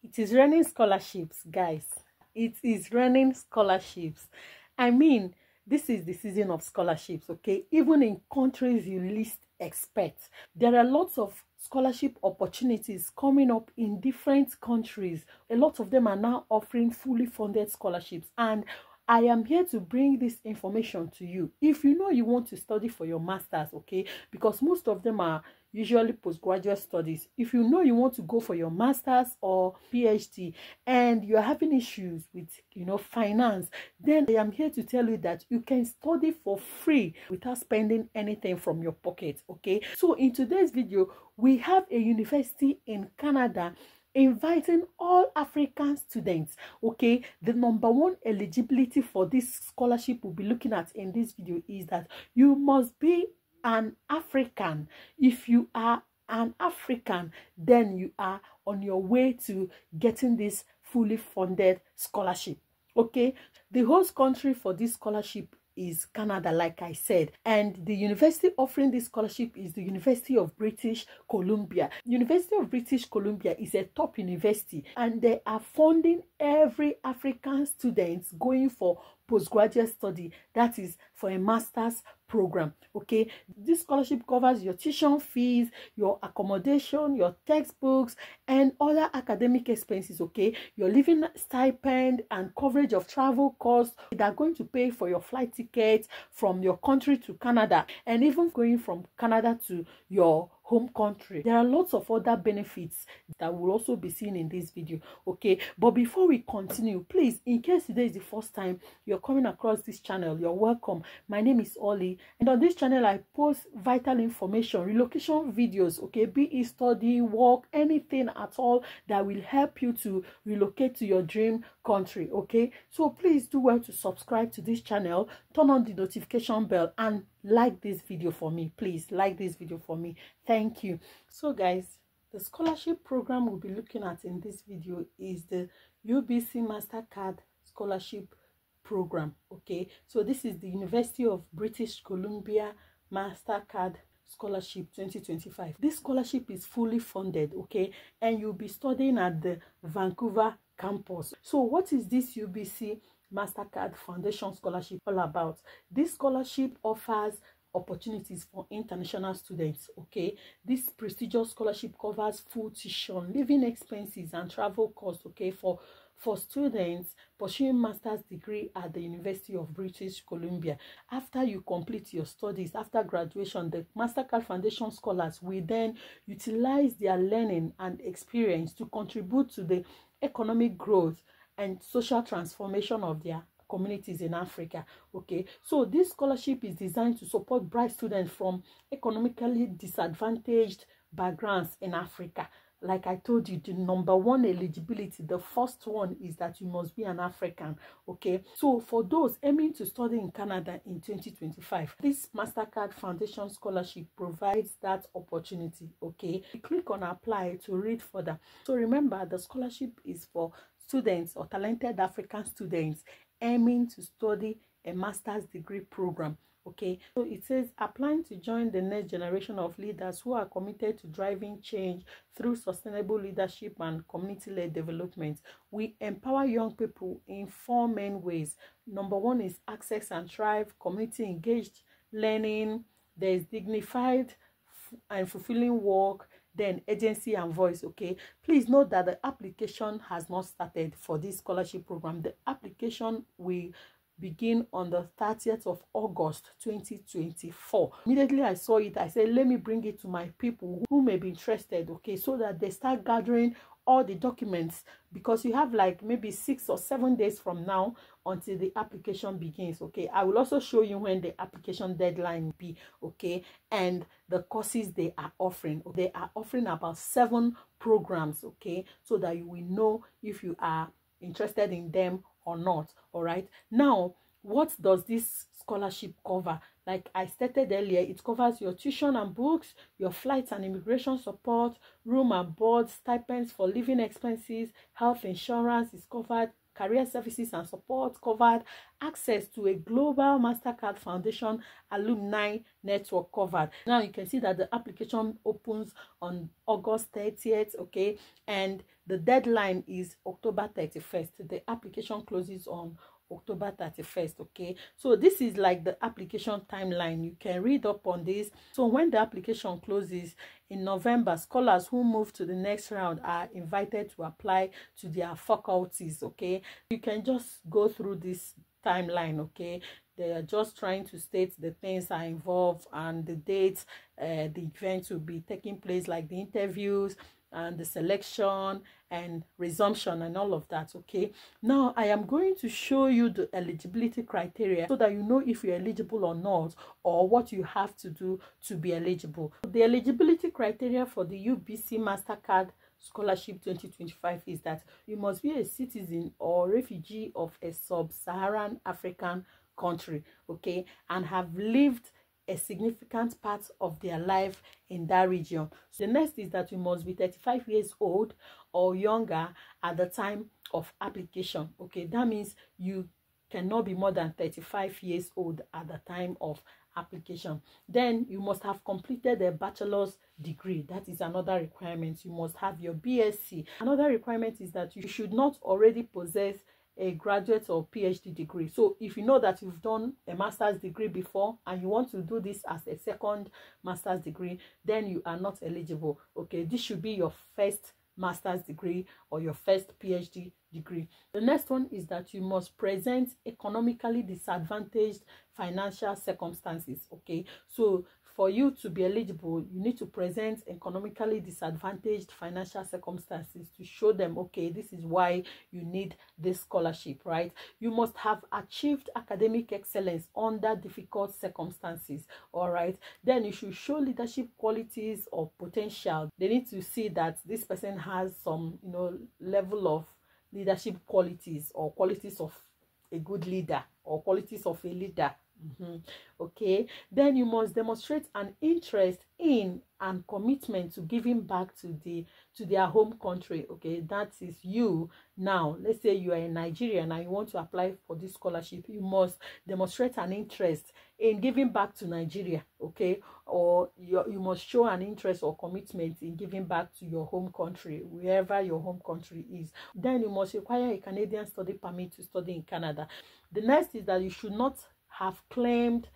It is running scholarships, guys. It is running scholarships. I mean, this is the season of scholarships, okay? Even in countries you least expect. There are lots of scholarship opportunities coming up in different countries. A lot of them are now offering fully funded scholarships, and I am here to bring this information to you. If you know you want to study for your masters, okay, because most of them are usually postgraduate studies. If you know you want to go for your masters or PhD and you're having issues with, finance, then I am here to tell you that you can study for free without spending anything from your pocket, okay? So in today's video, we have a university in Canada inviting all African students, okay? The number one eligibility for this scholarship we'll be looking at in this video is that you must be an African. If you are an African, then you are on your way to getting this fully funded scholarship, okay? The host country for this scholarship is Canada, like I said, and the university offering this scholarship is the University of British Columbia. University of British Columbia is a top university, and they are funding every African student going for postgraduate study, that is for a master's program, okay? This scholarship covers your tuition fees, your accommodation, your textbooks, and other academic expenses, okay? Your living stipend and coverage of travel costs. They're going to pay for your flight ticket from your country to Canada, and even going from Canada to your home country. There are lots of other benefits that will also be seen in this video, okay? But before we continue, please, in case today is the first time you're coming across this channel, you're welcome. My name is Oli, and on this channel I post vital information, relocation videos, okay? Be it study, work, anything at all that will help you to relocate to your dream country, okay? So please do well to subscribe to this channel, turn on the notification bell, and like this video for me. Please like this video for me. Thank you. So guys, the scholarship program we'll be looking at in this video is the UBC Mastercard Scholarship Program, okay? So this is the University of British Columbia Mastercard Scholarship 2025. This scholarship is fully funded, okay? And you'll be studying at the Vancouver campus. So what is this UBC Mastercard Foundation Scholarship all about? This scholarship offers opportunities for international students, okay? This prestigious scholarship covers full tuition, living expenses, and travel costs, okay, for students pursuing master's degree at the University of British Columbia. After you complete your studies, after graduation, the Mastercard Foundation scholars will then utilize their learning and experience to contribute to the economic growth and social transformation of their communities in Africa, okay? So this scholarship is designed to support bright students from economically disadvantaged backgrounds in Africa. Like I told you, the number one eligibility, the first one is that you must be an African, okay? So for those aiming to study in Canada in 2025, this Mastercard Foundation Scholarship provides that opportunity, okay? Click on apply to read further. So remember, the scholarship is for students or talented African students aiming to study a master's degree program, okay? So it says applying to join the next generation of leaders who are committed to driving change through sustainable leadership and community-led development. We empower young people in 4 main ways. Number 1 is access and thrive, community engaged learning. There is dignified and fulfilling work, then agency and voice, okay? Please note that the application has not started for this scholarship program. The application will begin on the 30th of August 2024. Immediately I saw it, I said, let me bring it to my people who may be interested, okay, so that they start gathering all the documents, because you have like maybe 6 or 7 days from now until the application begins, okay? I will also show you when the application deadline will be, okay, and the courses they are offering. They are offering about 7 programs, okay, so that you will know if you are interested in them or not. All right, now what does this scholarship cover? Like I stated earlier, it covers your tuition and books, your flights and immigration support, room and board, stipends for living expenses, health insurance is covered, career services and support covered, access to a global MasterCard Foundation alumni network covered. Now you can see that the application opens on August 30th, okay, and the deadline is October 31st. The application closes on October 31st, okay. So this is like the application timeline. You can read up on this. So when the application closes in November, scholars who move to the next round are invited to apply to their faculties, okay. You can just go through this timeline, okay. They are just trying to state the things are involved and the dates the event will be taking place, like the interviews and the selection and resumption and all of that, okay. Now I am going to show you the eligibility criteria so that you know if you're eligible or not, or what you have to do to be eligible. The eligibility criteria for the UBC MasterCard Scholarship 2025 is that you must be a citizen or refugee of a sub-Saharan African country, okay, and have lived a significant part of their life in that region. So the next is that you must be 35 years old or younger at the time of application, okay. That means you cannot be more than 35 years old at the time of application. Then you must have completed a bachelor's degree. That is another requirement. You must have your BSc. Another requirement is that you should not already possess a graduate or PhD degree. So if you know that you've done a master's degree before and you want to do this as a second master's degree, then you are not eligible, okay. This should be your first master's degree or your first PhD degree. The next one is that you must present economically disadvantaged financial circumstances, okay. So for you to be eligible, you need to present economically disadvantaged financial circumstances to show them, okay, this is why you need this scholarship, right? You must have achieved academic excellence under difficult circumstances, all right? Then you should show leadership qualities or potential. They need to see that this person has some, level of leadership qualities or qualities of a good leader or qualities of a leader. Okay, then you must demonstrate an interest in and commitment to giving back to their home country, okay. That is you. Now let's say you are in Nigeria and you want to apply for this scholarship. You must demonstrate an interest in giving back to Nigeria, okay, or you must show an interest or commitment in giving back to your home country, wherever your home country is. Then you must require a Canadian study permit to study in Canada. The next is that you should not have claimed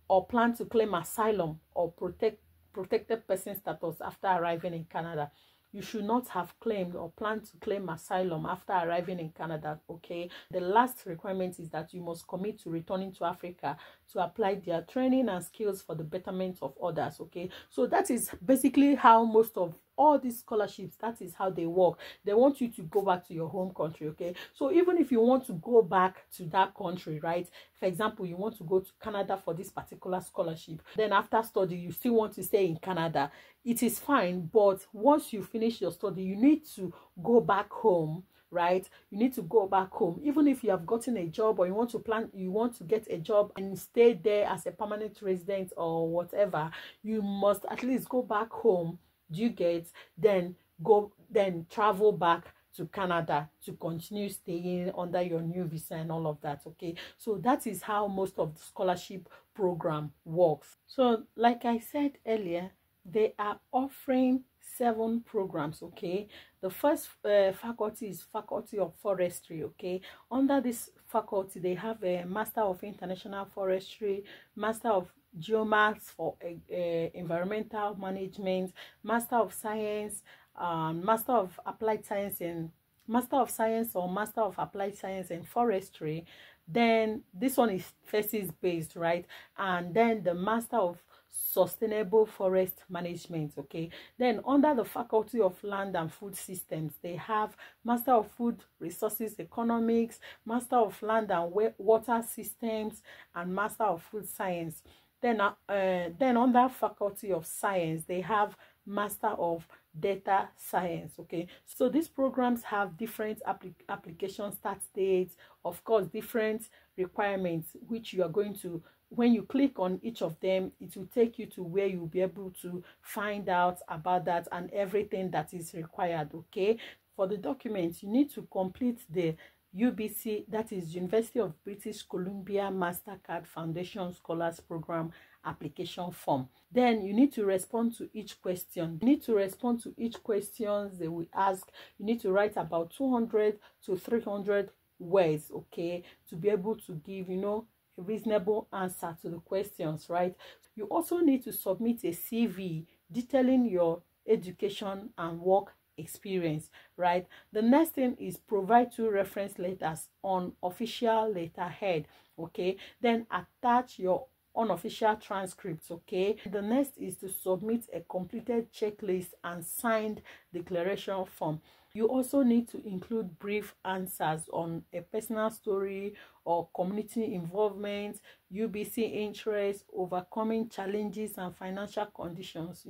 or plan to claim asylum or protected person status after arriving in Canada. You should not have claimed or plan to claim asylum after arriving in Canada, okay. The last requirement is that you must commit to returning to Africa to apply their training and skills for the betterment of others, okay. So that is basically how most of all these scholarships, that is how they work. They want you to go back to your home country, okay. So even if you want to go back to that country, right, for example, you want to go to Canada for this particular scholarship, then after study you still want to stay in Canada, it is fine. But once you finish your study, you need to go back home, right? You need to go back home. Even if you have gotten a job or you want to get a job and stay there as a permanent resident or whatever, you must at least go back home. Do you get? Then travel back to Canada to continue staying under your new visa and all of that, okay. So that is how most of the scholarship program works. So like I said earlier, they are offering 7 programs, okay. The first faculty is Faculty of Forestry, okay. Under this faculty they have a Master of International Forestry, Master of Geomass for environmental management, Master of Science, Master of Applied Science and Master of Science or Master of Applied Science and Forestry. Then this one is thesis based, right? And then the Master of Sustainable Forest Management, okay. Then under the Faculty of Land and Food Systems, they have Master of Food Resources Economics, Master of Land and Water Systems, and Master of Food Science. Then under Faculty of Science, they have Master of Data Science, okay. So these programs have different application start dates, of course different requirements, which you are going to, when you click on each of them, it will take you to where you'll be able to find out about that and everything that is required, okay. For the documents, you need to complete the UBC, that is University of British Columbia Mastercard Foundation Scholars Program application form. Then you need to respond to each question. You need to respond to each question they will ask. You need to write about 200 to 300 words, okay, to be able to give, a reasonable answer to the questions, right? You also need to submit a CV detailing your education and work experience, right? The next thing is provide 2 reference letters on official letterhead, okay? Then attach your unofficial transcripts, okay? The next is to submit a completed checklist and signed declaration form. You also need to include brief answers on a personal story or community involvement, UBC interest, overcoming challenges and financial conditions,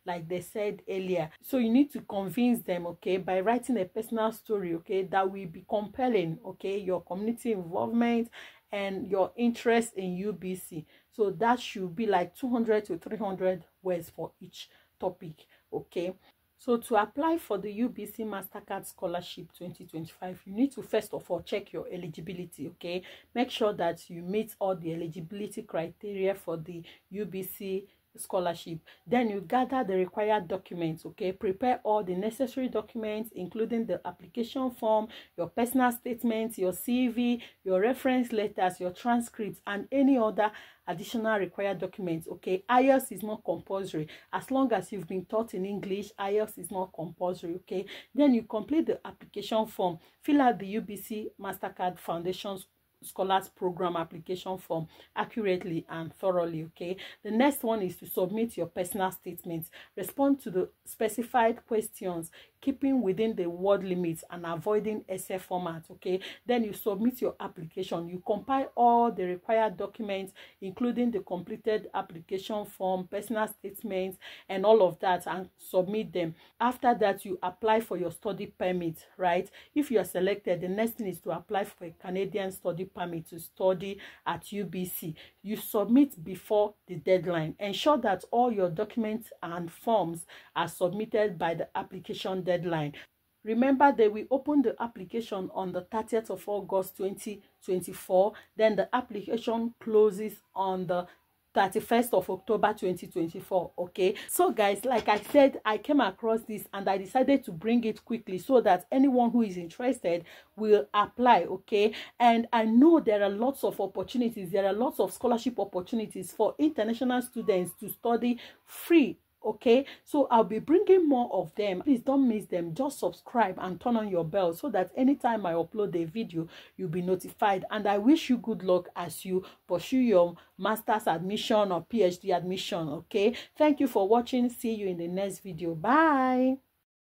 like they said earlier. So you need to convince them, okay, by writing a personal story, okay, that will be compelling, okay, your community involvement and your interest in UBC. So that should be like 200 to 300 words for each topic, okay? So to apply for the UBC Mastercard Scholarship 2025, you need to first of all check your eligibility, okay? Make sure that you meet all the eligibility criteria for the UBC scholarship. Then you gather the required documents, okay? Prepare all the necessary documents, including the application form, your personal statements, your CV, your reference letters, your transcripts, and any other additional required documents, okay? IELTS is not compulsory. As long as you've been taught in English, IELTS is not compulsory, okay? Then you complete the application form, fill out the UBC Mastercard Foundation's Scholars Program application form accurately and thoroughly, okay? The next one is to submit your personal statements. Respond to the specified questions, keeping within the word limits and avoiding essay format, okay? Then you submit your application. You compile all the required documents, including the completed application form, personal statements, and all of that, and submit them. After that, you apply for your study permit, right? If you are selected, the next thing is to apply for a Canadian study permit to study at UBC. You submit before the deadline. Ensure that all your documents and forms are submitted by the application deadline. Remember, they will open the application on the 30th of August 2024. Then the application closes on the 31st of October 2024, okay? So guys, like I said, I came across this and I decided to bring it quickly so that anyone who is interested will apply, okay? And I know there are lots of opportunities, there are lots of scholarship opportunities for international students to study free, okay? So I'll be bringing more of them. Please don't miss them. Just subscribe and turn on your bell so that anytime I upload a video, you'll be notified. And I wish you good luck as you pursue your master's admission or PhD admission, okay? Thank you for watching. See you in the next video. Bye.